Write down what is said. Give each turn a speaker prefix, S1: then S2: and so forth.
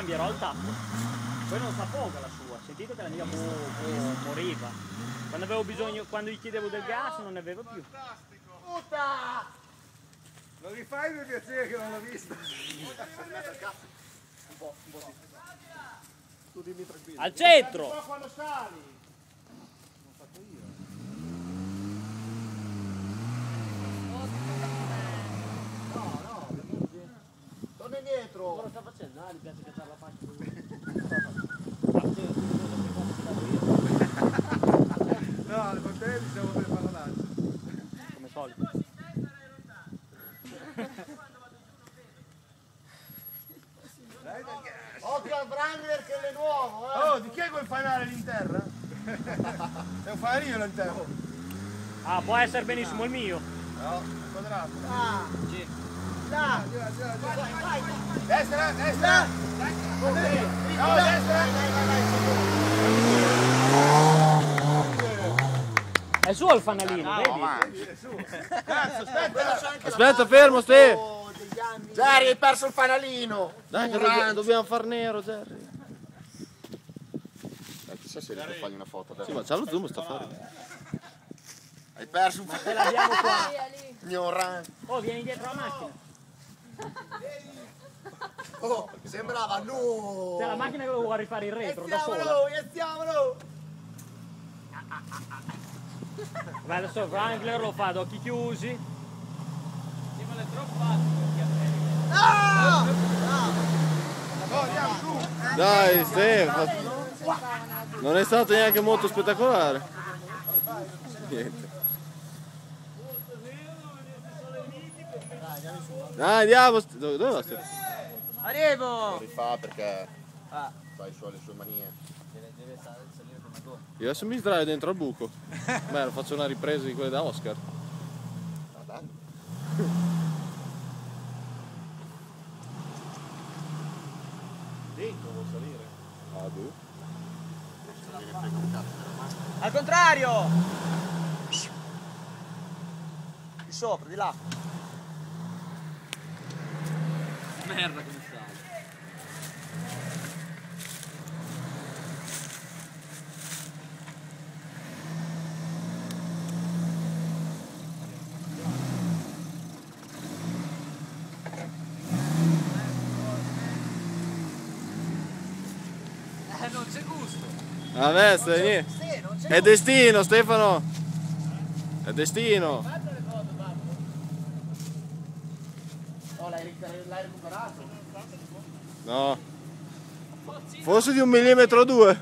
S1: cambierò il tappo. Poi non s'affoga la sua, sentite che la mia moriva. Quando avevo bisogno, quando gli chiedevo del gas non ne avevo più.
S2: Puta! Lo rifai per piacere che non l'ho visto? Un po' sì. Tu dimmi tranquillo.
S1: Al centro!
S2: Quando sali! L'ho fatto io. No, torna indietro!
S1: Cosa sta facendo? Ah, gli piace cacciare la faccia.
S2: No, con te diciamo delle parolacce.
S1: Come solito.
S2: Occhio al Wrangler che è nuovo, eh! Oh, di chi è quel fanale lì in terra? È un fanalino in terra.
S1: Ah, può essere benissimo il mio.
S2: No, quadrato.
S3: Ah,
S1: Sì.
S3: là,
S2: Vai. Destra, destra! No, destra!
S1: È suo il fanalino, vedi?
S2: Cazzo, aspetta!
S4: Aspetta, fermo, Ste!
S3: Jerry, hai perso il fanalino!
S4: Dai, che dobbiamo far nero, Jerry.
S3: Chissà se riesco a fargli una foto adesso.
S4: Sì, ma c'ha lo zoom, sta fuori.
S3: Hai perso un
S1: Ce
S3: fanalino!
S1: l'abbiamo qua.
S3: Ignorante!
S1: Oh, vieni dietro la macchina.
S3: Oh, sembrava no!
S1: C'è la macchina che lo vuole rifare in retro, da sola.
S3: Iniziamolo!
S1: Ma adesso il Wrangler lo fa ad occhi chiusi. Sì, ma è troppo facile.
S3: No!
S2: Oh, andiamo su!
S4: Dai, Ste, non è stato neanche molto spettacolare. Niente. Dai, andiamo. Dove va Ste?
S3: Arrivo! Rifà perché fa le sue manie.
S1: Deve salire come tu.
S4: Io adesso mi sdraio dentro al buco. Beh, lo faccio una ripresa di quelle da Oscar.
S2: Dentro vuol salire.
S4: Ah, tu?
S3: Al contrario! Di sopra, di là.
S1: Merda come stai. Non c'è gusto.
S4: Vabbè, è destino, Stefano. È destino.
S3: Oh, l'hai recuperato?
S4: No. Forse di 1 millimetro o 2.